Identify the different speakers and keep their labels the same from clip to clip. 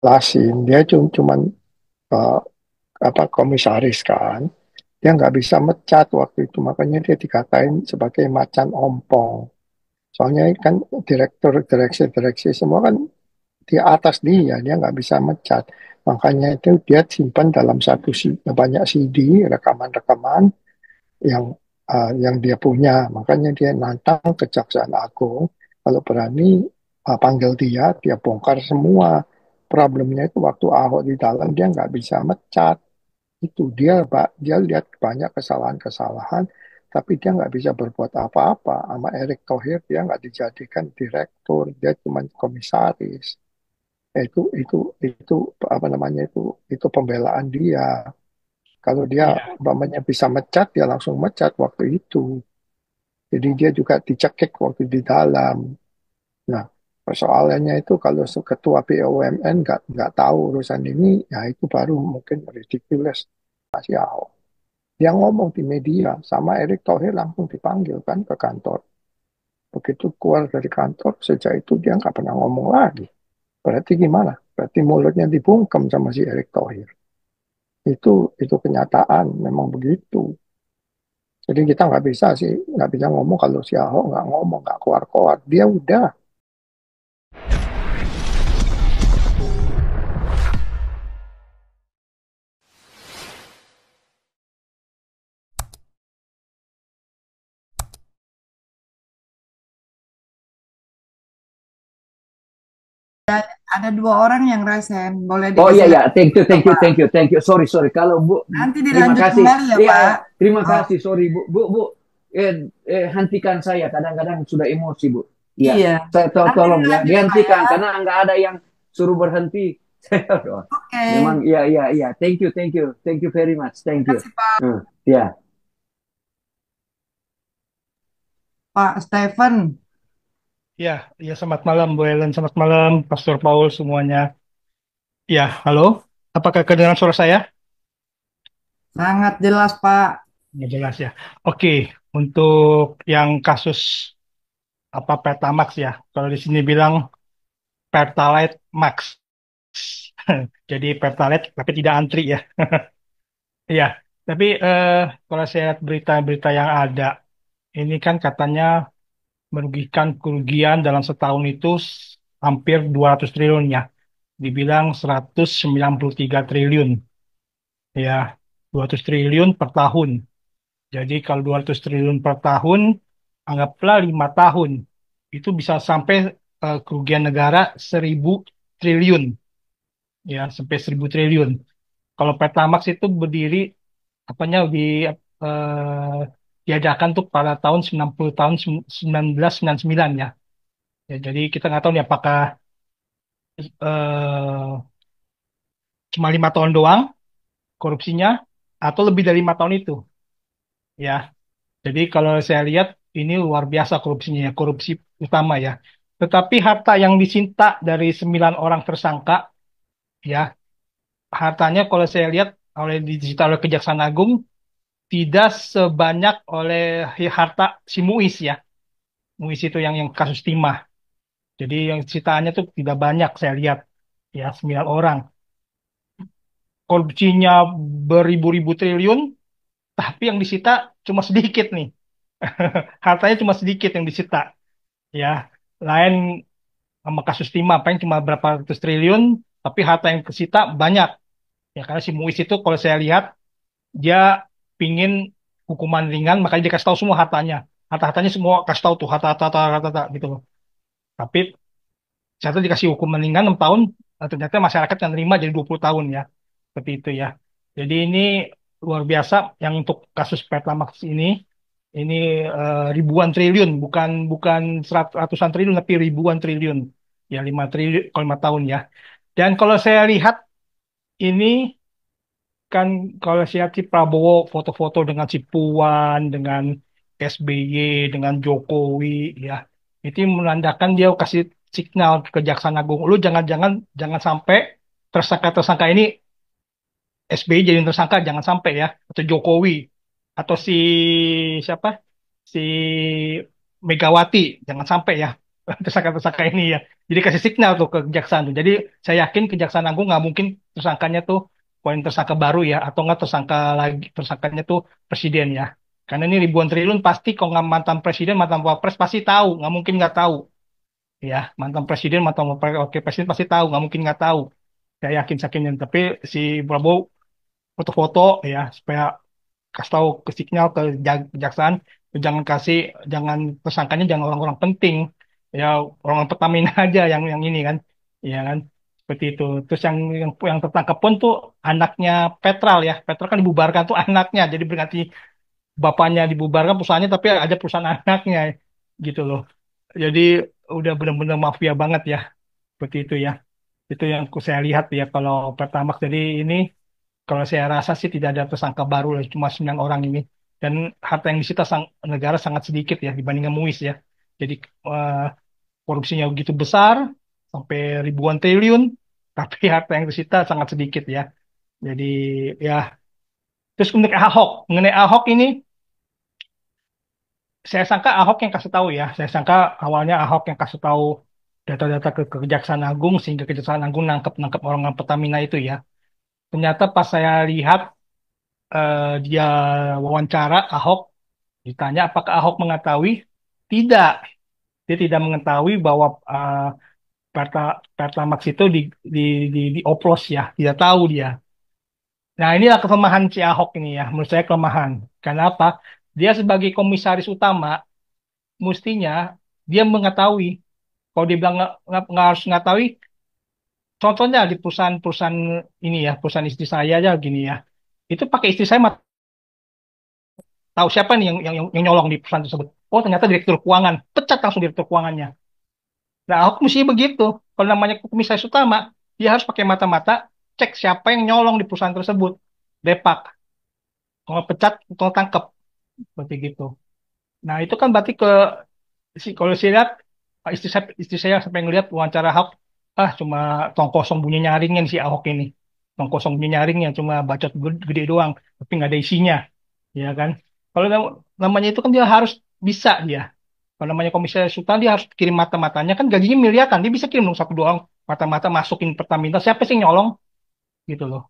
Speaker 1: Lasin, dia cuman eh, apa komisaris kan, dia nggak bisa mecat waktu itu, makanya dia dikatain sebagai macan ompong. Soalnya kan direktur direksi semua kan di atas dia nggak bisa mecat. Makanya itu dia simpan dalam satu banyak CD rekaman-rekaman yang dia punya. Makanya dia nantang Kejaksaan Agung kalau berani panggil dia bongkar semua. Problemnya itu waktu Ahok di dalam dia nggak bisa mecat. Itu dia lihat banyak kesalahan-kesalahan, tapi dia nggak bisa berbuat apa-apa. Sama Erick Thohir dia nggak dijadikan direktur, dia cuma komisaris. Itu apa namanya itu pembelaan dia. Kalau dia
Speaker 2: Iya.
Speaker 1: umpamanya bisa mecat, dia langsung mecat waktu itu. Jadi dia juga dicekik waktu di dalam. Nah, persoalannya itu kalau ketua BUMN nggak tahu urusan ini, ya itu baru mungkin ridiculous. Masih Ahok. Dia ngomong di media sama Erick Thohir langsung dipanggil kan ke kantor. Begitu keluar dari kantor, sejak itu dia nggak pernah ngomong lagi. Berarti gimana? Berarti mulutnya dibungkam sama si Erick Thohir. Itu kenyataan, memang begitu. Jadi kita nggak bisa ngomong kalau si Ahok nggak ngomong, nggak keluar-keluar. Dia udah.
Speaker 3: Ada dua orang yang resen, boleh
Speaker 4: Oh iya
Speaker 3: dikasih
Speaker 4: ya,
Speaker 3: lagi nggak, Pak?
Speaker 4: thank you. Sorry, sorry. Kalau Bu,
Speaker 3: Nanti
Speaker 4: terima
Speaker 3: dilanjut
Speaker 4: kasih.
Speaker 3: kembali ya,
Speaker 4: Iya,
Speaker 3: Pak.
Speaker 4: terima
Speaker 3: Oh,
Speaker 4: kasih. Sorry Bu. Hentikan saya. Kadang-kadang sudah emosi Bu. Iya,
Speaker 3: iya.
Speaker 4: saya
Speaker 3: Nanti
Speaker 4: tolong ya,
Speaker 3: dilanjut ya, Pak ya.
Speaker 4: dihentikan karena nggak ada yang suruh berhenti. Saya memang
Speaker 3: Oke.
Speaker 4: iya. Thank you very much. Thank you.
Speaker 3: Kasih Pak.
Speaker 4: Ya.
Speaker 2: Pak Stephen. Ya, ya selamat malam Bu Ellen, selamat malam Pastor Paul semuanya. Ya, halo. Apakah kedengaran suara saya?
Speaker 3: Sangat jelas, Pak.
Speaker 2: Nggak jelas ya. Oke, untuk yang kasus apa Pertamax ya. Kalau di sini bilang Pertalite Max. Jadi Pertalite tapi tidak antri ya. Iya, tapi kalau saya lihat berita-berita yang ada, ini kan katanya merugikan kerugian dalam setahun itu hampir 200 triliun ya. Dibilang 193 triliun. Ya, 200 triliun per tahun. Jadi kalau 200 triliun per tahun, anggaplah 5 tahun. Itu bisa sampai kerugian negara 1.000 triliun. Ya, sampai 1.000 triliun. Kalau Pertamax itu berdiri, apanya eh, diadakan tuh pada tahun 90 tahun 1999 ya. Ya, jadi kita nggak tahu nih apakah eh, cuma 5 tahun doang korupsinya atau lebih dari 5 tahun itu. Ya, jadi kalau saya lihat ini luar biasa korupsinya ya, korupsi utama ya. Tetapi harta yang disita dari 9 orang tersangka, ya, hartanya kalau saya lihat oleh disita oleh Kejaksaan Agung tidak sebanyak oleh harta si Muis ya. Muis itu yang kasus timah. Jadi yang sitaannya tuh tidak banyak saya lihat ya 9 orang. Korupsinya beribu-ribu triliun, tapi yang disita cuma sedikit nih. Hartanya cuma sedikit yang disita. Ya, lain sama kasus timah, paling cuma berapa ratus triliun, tapi harta yang kesita banyak. Ya, karena si Muis itu kalau saya lihat, dia pingin hukuman ringan, makanya dia kasih tahu semua hartanya. Harta-hartanya semua kasih tahu tuh, harta-harta gitu loh. Tapi ternyata dikasih hukuman ringan 6 tahun, ternyata masyarakat yang nerima jadi 20 tahun ya. Seperti itu ya. Jadi ini luar biasa yang untuk kasus Pertamax ini ribuan triliun, bukan bukan ratusan triliun, tapi ribuan triliun. Ya 5 triliun, kalau 5 tahun ya. Dan kalau saya lihat ini kan kalau saya lihat si Prabowo foto-foto dengan si Puan, dengan SBY, dengan Jokowi, ya itu menandakan dia kasih signal ke Kejaksaan Agung, lu jangan sampai tersangka-tersangka ini SBY jadi tersangka, jangan sampai ya, atau Jokowi, atau si siapa, si Megawati, jangan sampai ya. tersangka-tersangka ini ya. Jadi kasih signal tuh ke kejaksaan tuh. Jadi saya yakin Kejaksaan Agung nggak mungkin tersangkanya tuh poin tersangka baru ya, atau nggak tersangka lagi tersangkanya tuh presiden ya. Karena ini ribuan triliun pasti kalau nggak mantan presiden, mantan wapres pasti tahu, nggak mungkin nggak tahu ya. Mantan presiden, mantan wakil presiden pasti tahu, nggak mungkin nggak tahu. Saya yakin sakinnya. Tapi si Prabowo foto-foto ya supaya kasih tahu ke signal ke kejaksaan, jangan kasih, jangan tersangkanya jangan orang-orang penting ya, orang Pertamina aja yang ini kan, ya kan, seperti itu. Terus yang tertangkap pun tuh anaknya Petral ya. Petral kan dibubarkan tuh anaknya, jadi berarti bapaknya dibubarkan perusahaannya tapi ada perusahaan anaknya gitu loh. Jadi udah benar-benar mafia banget ya, seperti itu ya. Itu yang saya lihat ya kalau Pertamax. Jadi ini kalau saya rasa sih tidak ada tersangka baru lah, cuma 9 orang ini. Dan harta yang disita negara sangat sedikit ya dibandingkan MUIS ya. Jadi eh, korupsinya begitu besar, sampai ribuan triliun, tapi harta yang disita sangat sedikit ya. Jadi ya, terus mengenai Ahok ini, saya sangka Ahok yang kasih tahu ya. Saya sangka awalnya Ahok yang kasih tahu data-data ke Kejaksaan Agung sehingga Kejaksaan Agung nangkep orang Pertamina itu ya. Ternyata pas saya lihat dia wawancara Ahok, ditanya apakah Ahok mengetahui? Tidak, dia tidak mengetahui bahwa Pertamax itu di, dioplos ya, tidak tahu dia. Nah inilah kelemahan si Ahok ini ya, menurut saya kelemahan. Karena apa? Dia sebagai komisaris utama, mestinya dia mengetahui. Kalau dia bilang nggak harus mengetahui, contohnya di perusahaan-perusahaan ini ya, perusahaan istri saya aja gini ya, itu pakai istri saya tahu siapa nih yang nyolong di perusahaan tersebut. Oh ternyata direktur keuangan, pecat langsung direktur keuangannya. Nah aku mesti begitu. Kalau namanya komisaris utama, dia harus pakai mata-mata cek siapa yang nyolong di perusahaan tersebut. Depak, kalau pecat, kalau tangkep, seperti gitu. Nah itu kan berarti kalau saya lihat istri saya sampai ngelihat wawancara Ahok, cuma tong kosong bunyi nyaringnya si Ahok ini, tong kosong bunyi nyaringnya cuma bacot gede doang, tapi nggak ada isinya, ya kan? Kalau namanya itu kan dia harus bisa dia. Kalau namanya komisaris sultan dia harus kirim mata-matanya, kan gajinya miliaran, dia bisa kirim dong satu doang mata-mata masukin Pertamina, siapa sih yang nyolong gitu loh,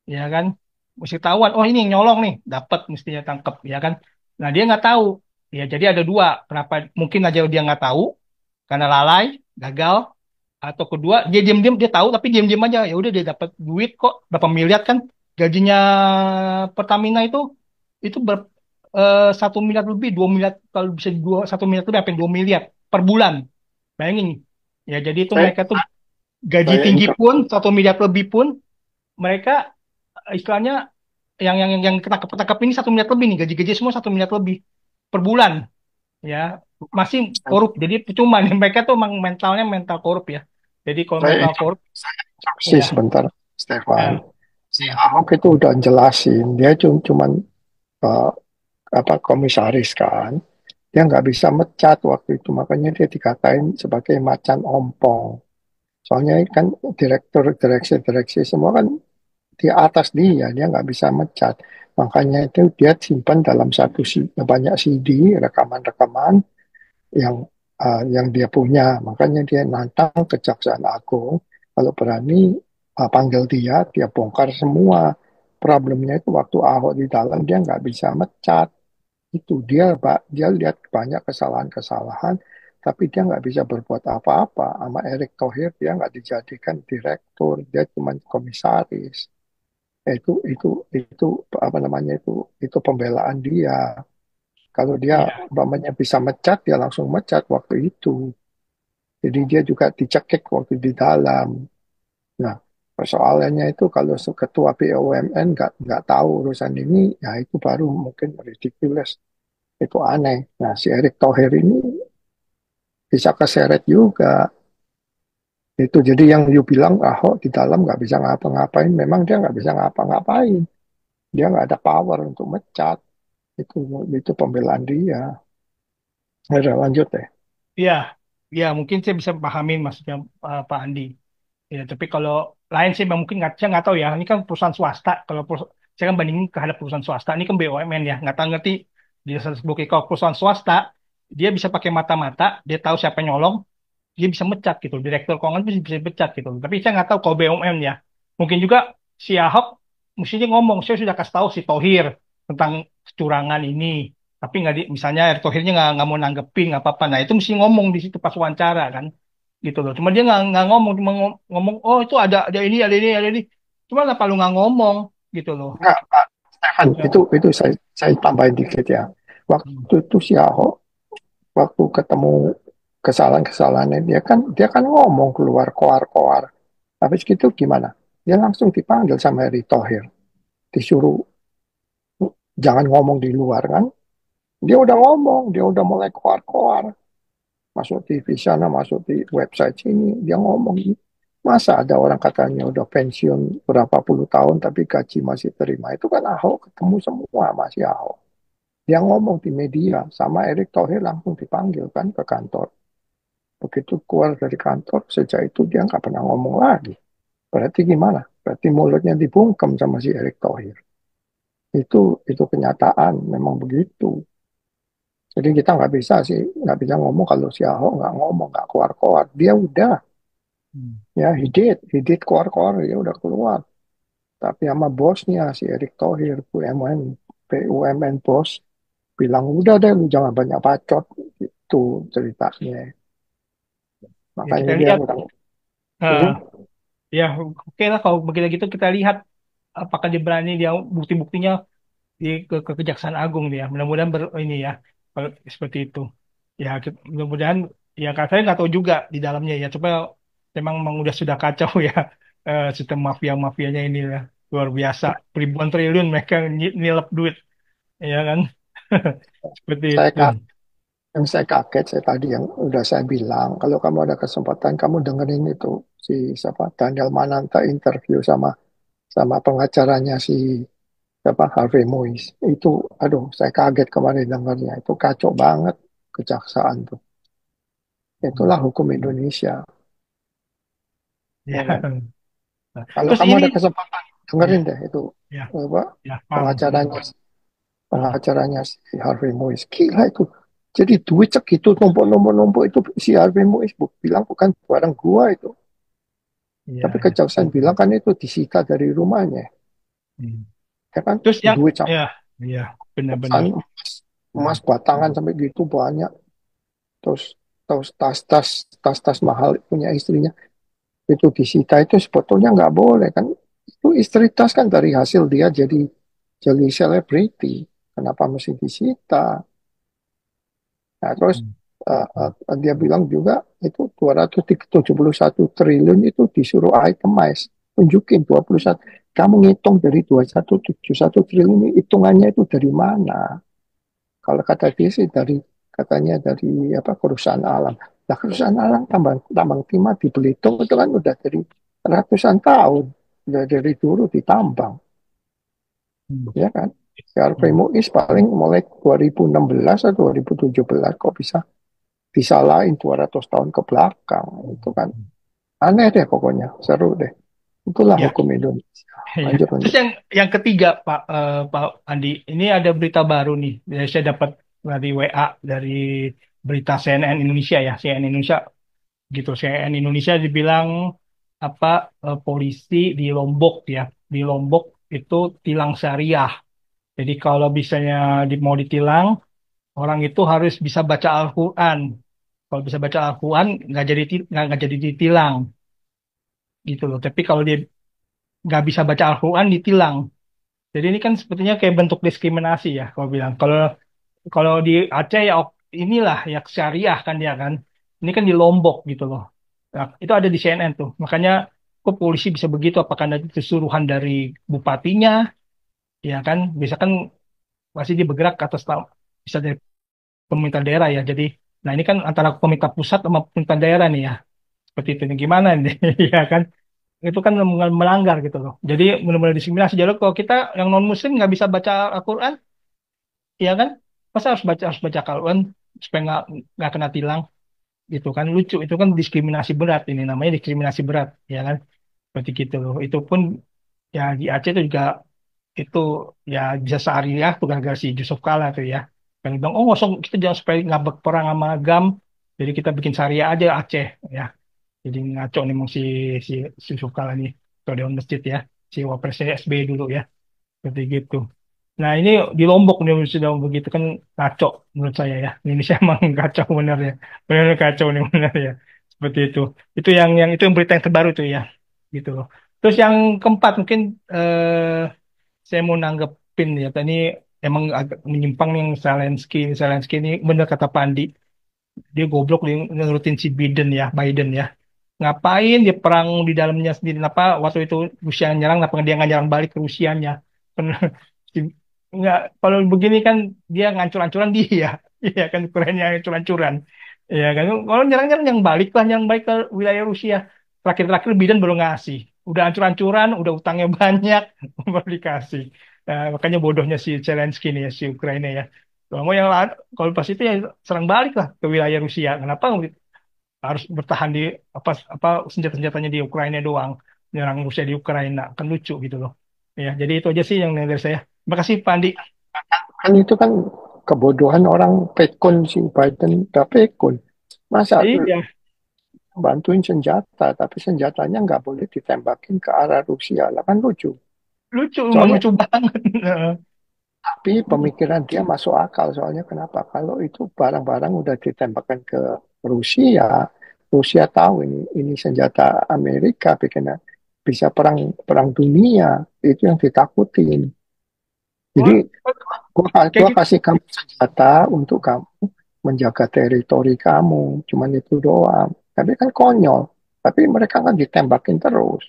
Speaker 2: ya kan? Mesti tahuan, oh ini yang nyolong nih, dapat mestinya tangkep, ya kan? Nah dia nggak tahu, ya jadi ada dua, kenapa mungkin aja dia nggak tahu karena lalai, gagal, atau kedua dia diam-diam, dia tahu tapi diam-diam aja, ya udah dia dapat duit kok berapa miliar kan gajinya Pertamina itu 1 miliar lebih, 2 miliar, kalau bisa 1 miliar lebih, apa 2 miliar per bulan, bayangin ya. Jadi itu
Speaker 1: Saya,
Speaker 2: mereka tuh gaji
Speaker 1: saya
Speaker 2: tinggi
Speaker 1: info,
Speaker 2: pun 1 miliar lebih pun mereka istilahnya yang ketangkap ini 1 miliar lebih nih, gaji-gaji semua 1 miliar lebih per bulan ya, masih korup. Jadi percuma nih, mereka tuh emang mentalnya mental korup ya. Jadi kalau
Speaker 1: saya
Speaker 2: mental korup
Speaker 1: instruksi
Speaker 2: ya,
Speaker 1: sebentar, Stefan.
Speaker 2: ya,
Speaker 1: Si
Speaker 2: ya,
Speaker 1: Ahok itu udah jelasin, dia cuman uh, komisaris kan, dia nggak bisa mecat waktu itu, makanya dia dikatain sebagai macan ompong. Soalnya kan direktur, direksi semua kan di atas dia nggak bisa mecat. Makanya itu dia simpan dalam satu banyak CD, rekaman-rekaman yang dia punya. Makanya dia nantang Kejaksaan Agung, kalau berani panggil dia bongkar semua. Problemnya itu waktu Ahok di dalam dia nggak bisa mecat. Itu dia lihat banyak kesalahan-kesalahan, tapi dia nggak bisa berbuat apa-apa. Sama Erick Thohir dia nggak dijadikan direktur, dia cuma komisaris. Itu apa namanya itu pembelaan dia. Kalau dia
Speaker 2: ya,
Speaker 1: umpamanya bisa mecat, dia langsung mecat waktu itu. Jadi dia juga dicekik waktu di dalam. Nah, persoalannya itu kalau ketua BUMN nggak tahu urusan ini, ya itu baru mungkin ridiculous, itu aneh. Nah, si Erick Thohir ini bisa keseret juga. Itu jadi yang you bilang Ahok di dalam nggak bisa ngapa-ngapain, memang dia nggak bisa ngapa-ngapain. Dia nggak ada power untuk mecat. Itu itu pembelaan dia. Udah lanjut deh.
Speaker 2: ya, ya, mungkin saya bisa pahamin maksudnya Pak Andi. Ya, tapi kalau lain sih mungkin nggak, saya nggak tahu ya. Ini kan perusahaan swasta. Kalau saya kan bandingin terhadap perusahaan swasta, ini kan BUMN ya, nggak tahu ngerti di sebagai kalau perusahaan swasta dia bisa pakai mata-mata, dia tahu siapa yang nyolong, dia bisa mecat gitu, direktur keuangan bisa pecat gitu. Tapi saya nggak tahu kalau BUMN ya. Mungkin juga si Ahok mestinya ngomong, saya sudah kasih tahu si Thohir tentang kecurangan ini, tapi nggak misalnya Erick Thohirnya nggak mau nanggepin nggak apa-apa. Nah itu mesti ngomong di situ pas wawancara kan, gitu loh. Cuma dia nggak ngomong, cuma ngomong, oh itu ada ini, ada ini, ada ini. Cuma kenapa lu nggak ngomong gitu loh?
Speaker 1: Enggak, Pak Stefan,
Speaker 2: Ya.
Speaker 1: itu saya tambahin dikit ya.
Speaker 2: Hmm.
Speaker 1: Waktu itu si Ahok, waktu ketemu kesalahan-kesalahannya, dia kan ngomong keluar koar-koar. Habis gitu gimana? Dia langsung dipanggil sama Erick Thohir, disuruh jangan ngomong di luar kan. Dia udah ngomong, dia udah mulai koar-koar. Masuk TV sana, masuk di website sini, dia ngomong. Masa ada orang katanya udah pensiun berapa puluh tahun tapi gaji masih terima. Itu kan Ahok ketemu semua masih Ahok. Dia ngomong di media sama Erick Thohir langsung dipanggil kan ke kantor. Begitu keluar dari kantor, sejak itu dia nggak pernah ngomong lagi. Berarti gimana? Berarti mulutnya dibungkam sama si Erick Thohir. Itu kenyataan, memang begitu. Jadi kita nggak bisa ngomong kalau si Ahok nggak ngomong, nggak keluar-keluar. Dia udah,
Speaker 2: Hmm.
Speaker 1: ya he did keluar-keluar, dia udah keluar. Tapi sama bosnya si Erick Thohir, BUMN bos, bilang udah deh lu jangan banyak bacot. Itu ceritanya.
Speaker 2: Ya kita
Speaker 1: Makanya dia
Speaker 2: lihat.
Speaker 1: kurang.
Speaker 2: eh,
Speaker 1: Hmm,
Speaker 2: Ya, oke lah kalau begitu gitu kita lihat apakah dia berani dia bukti-buktinya ke Kejaksaan Agung dia. Mudah-mudahan ini ya kalau seperti itu. Ya mudah-mudahan ya kata saya nggak tahu juga di dalamnya ya. Coba memang udah sudah kacau ya sistem mafia-mafianya ini ya luar biasa. Ribuan triliun mereka nilep duit ya kan. Seperti
Speaker 1: saya
Speaker 2: itu.
Speaker 1: yang saya kaget saya tadi yang udah saya bilang kalau kamu ada kesempatan kamu dengerin itu si siapa Daniel Mananta interview sama sama pengacaranya si siapa Harvey Moise itu aduh saya kaget kemarin dengarnya itu kacau banget kejaksaan tuh itulah hukum Indonesia ya kan?
Speaker 2: Ya.
Speaker 1: Kalau
Speaker 2: Terus
Speaker 1: kamu
Speaker 2: ini
Speaker 1: ada kesempatan
Speaker 2: ya
Speaker 1: dengerin deh itu
Speaker 2: ya
Speaker 1: apa
Speaker 2: ya paham.
Speaker 1: pengacaranya
Speaker 2: Hmm.
Speaker 1: pengacaranya si Harvey Moise gila itu jadi duit segitu numpuk-numpuk itu si Harvey Moise bilang bukan barang gua itu. Tapi
Speaker 2: Ya ya.
Speaker 1: kejaksaan bilang kan itu disita dari rumahnya,
Speaker 2: Hmm.
Speaker 1: ya kan?
Speaker 2: Terus yang
Speaker 1: Duit sama
Speaker 2: ya ya benar-benar.
Speaker 1: perasaan emas batangan sampai gitu banyak. Terus terus tas-tas mahal punya istrinya itu disita itu sebetulnya nggak boleh kan? Itu istri tas kan dari hasil dia jadi selebriti. Kenapa mesti disita? Nah, terus dia bilang juga itu 271 triliun itu disuruh itemize. Tunjukin 21. Kamu ngitung dari 2171 triliun ini hitungannya itu dari mana? Kalau kata dia sih katanya dari apa kerusahaan alam. Nah, kerusahaan alam tambang tambang timah di Belitung itu kan udah dari ratusan tahun. Udah dari dulu ditambang,
Speaker 2: Hmm.
Speaker 1: ya kan? Harvey
Speaker 2: Hmm.
Speaker 1: Muiz paling mulai 2016 atau 2017 kok disalahin 200 tahun ke belakang. Itu kan aneh deh pokoknya, seru deh. Itulah
Speaker 2: Ya,
Speaker 1: hukum Indonesia.
Speaker 2: iya.
Speaker 1: Lanjut,
Speaker 2: Terus
Speaker 1: lanjut.
Speaker 2: yang ketiga Pak Andi, ini ada berita baru nih. Saya dapat dari WA dari berita CNN Indonesia ya, CNN Indonesia gitu. CNN Indonesia dibilang apa polisi di Lombok ya, di Lombok itu tilang syariah. Jadi kalau misalnya mau ditilang, orang itu harus bisa baca Al-Quran. Kalau bisa baca Al-Quran nggak jadi ditilang gitu loh. Tapi kalau dia nggak bisa baca Al-Quran ditilang. Jadi ini kan sepertinya kayak bentuk diskriminasi ya, kalau bilang. Kalau kalau di Aceh ya inilah ya syariah kan dia kan. Ini kan di Lombok gitu loh. Nah, itu ada di CNN tuh. Makanya kok polisi bisa begitu? Apakah ada kesuruhan dari bupatinya? Ya kan, bisa kan pasti dia bergerak ke atas bisa dari pemerintah daerah ya. Jadi, nah ini kan antara pemerintah pusat sama pemerintah daerah nih ya. Seperti itu. Ini gimana nih? Ya kan? Itu kan melanggar gitu loh. Jadi benar-benar diskriminasi. Jadi kalau kita yang non Muslim nggak bisa baca Al-Quran, ya kan? Masa harus baca Al-Quran supaya nggak kena tilang gitu kan? Lucu. Itu kan diskriminasi berat ini namanya diskriminasi berat, ya kan? Seperti gitu loh. Itu pun ya di Aceh itu juga itu ya bisa syariah tuh gara-gara si Yusuf Kala tuh ya. Kan bilang, oh ngosong kita jangan supaya nggak berperang sama agam. Jadi kita bikin syariah aja Aceh ya. Jadi ngaco nih emang si si Yusuf Kala nih, ketua Dewan Masjid ya, si Wapresnya SBY dulu ya, seperti gitu. Nah ini di Lombok nih sudah begitu kan ngaco menurut saya ya. Indonesia emang kacau bener ya, benar kacau nih bener ya, seperti itu. Itu yang berita yang terbaru tuh ya, gitu loh. Terus yang keempat mungkin saya mau nanggepin ya, tadi emang agak menyimpang yang Zelensky ini bener kata Pandi, dia goblok dia nurutin si Biden ya. Ngapain dia perang di dalamnya sendiri? Kenapa waktu itu Rusia nyerang, kenapa dia nggak nyerang balik ke Rusianya? Si- Nggak, kalau begini kan dia ngancur-ancuran dia, iya kan Ukraina ngancur-ancuran, ya kan. Kalau nyerang-nyerang yang balik lah, yang balik ke wilayah Rusia. Terakhir-terakhir Biden baru ngasih, udah ancur-ancuran, udah utangnya banyak, baru dikasih. Makanya bodohnya si Zelensky nih ya, si Ukraina ya. Kalau mau yang lain, kalau pas itu ya serang balik lah ke wilayah Rusia. Kenapa harus bertahan di apa senjata-senjatanya di Ukraina doang, nyerang Rusia di Ukraina kan lucu gitu loh ya. Jadi itu aja sih yang dari saya. Terima kasih Pak Andi.
Speaker 1: Kan itu kan kebodohan orang pekun si Biden udah pekun. Masa
Speaker 2: Iya,
Speaker 1: bantuin senjata, tapi senjatanya nggak boleh ditembakin ke arah Rusia. Lah kan lucu.
Speaker 2: lucu, emang
Speaker 1: Soalnya,
Speaker 2: lucu banget.
Speaker 1: tapi pemikiran dia masuk akal. Soalnya kenapa? Kalau itu barang-barang udah ditembakkan ke Rusia, Rusia tahu ini senjata Amerika bikinnya bisa perang perang dunia. Itu yang ditakutin. Jadi
Speaker 2: Oh, kayak
Speaker 1: gua
Speaker 2: gitu.
Speaker 1: kasih kamu senjata untuk kamu menjaga teritori kamu. Cuman itu doang. Tapi kan konyol. Tapi mereka kan ditembakin terus.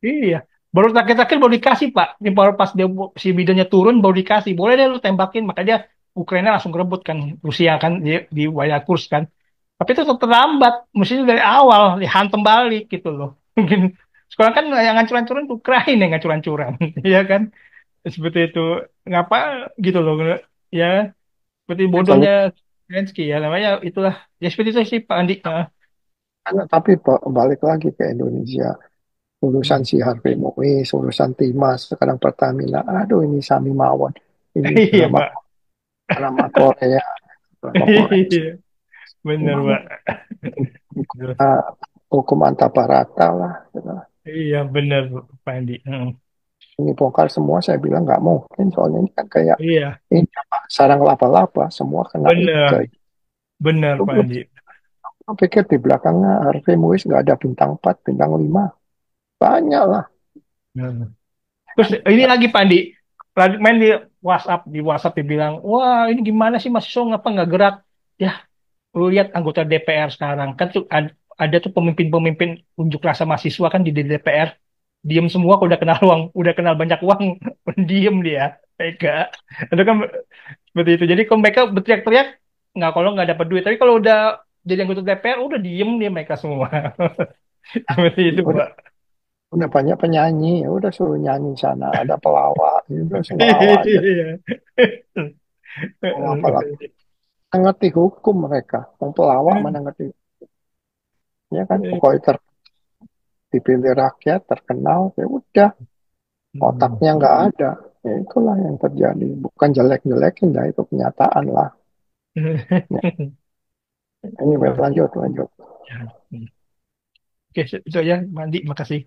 Speaker 2: Iya, baru terakhir-terakhir baru dikasih Pak. Ini baru pas dia si bidannya turun baru dikasih. Boleh deh lu tembakin, makanya dia Ukraina langsung rebut kan Rusia kan di wilayah Kursk kan. Tapi itu tetap terlambat, mestinya dari awal dihantam balik gitu loh. Mungkin sekarang kan yang ngancur-hancuran Ukraina yang ngancur-hancuran, ya kan? Seperti itu. Ngapa gitu loh, ya seperti bodohnya
Speaker 1: Balik,
Speaker 2: Zelensky ya namanya itulah. Ya seperti itu sih Pak Andi.
Speaker 1: tapi balik lagi ke Indonesia. Urusan si Harvey Muiz, urusan Timas, sekarang Pertamina. Aduh ini Sami Mawon. Ini
Speaker 2: Iya
Speaker 1: drama,
Speaker 2: Pak.
Speaker 1: drama Korea. Drama Korea.
Speaker 2: Iya, bener
Speaker 1: Memang
Speaker 2: Pak.
Speaker 1: uh, hukum Antabarata lah. Gitu.
Speaker 2: Iya bener Pak Andi. Hmm.
Speaker 1: Ini bongkar semua saya bilang nggak mungkin. Soalnya ini kan kayak
Speaker 2: Iya,
Speaker 1: ini apa, sarang laba-laba. Semua kena
Speaker 2: bener,
Speaker 1: ikai.
Speaker 2: bener
Speaker 1: Lu
Speaker 2: Pak
Speaker 1: belum
Speaker 2: Andi.
Speaker 1: pikir di belakangnya Harvey Muiz nggak ada bintang 4 bintang 5. Banyak lah.
Speaker 2: Hmm. Terus ini lagi Pak Andi, lagi main di WhatsApp dia bilang, wah ini gimana sih Mas Song ngapa nggak gerak? Ya, lu lihat anggota DPR sekarang kan tuh ada tuh pemimpin-pemimpin unjuk rasa mahasiswa kan di DPR, diem semua kalau udah kenal banyak uang, diem dia, mereka. Itu kan seperti itu. Jadi kalau mereka berteriak-teriak, nggak kalau nggak dapat duit, tapi kalau udah jadi anggota DPR udah diem dia mereka semua. Seperti itu
Speaker 1: Udah,
Speaker 2: Pak.
Speaker 1: udah banyak penyanyi. Ya udah suruh nyanyi sana. Ada pelawak. Ya udah ngelawak aja.
Speaker 2: Iya.
Speaker 1: Mau apalagi. Ngerti hukum mereka. Mau pelawak mana ngerti. Ya kan. Pokoknya dipilih rakyat, terkenal. Ya udah. Otaknya nggak ada. Ya itulah yang terjadi. Bukan jelek-jelekin dah. Itu kenyataan lah. Ya, ini
Speaker 2: Oke.
Speaker 1: lanjut, lanjut.
Speaker 2: Oke, itu aja, Mandi. Makasih.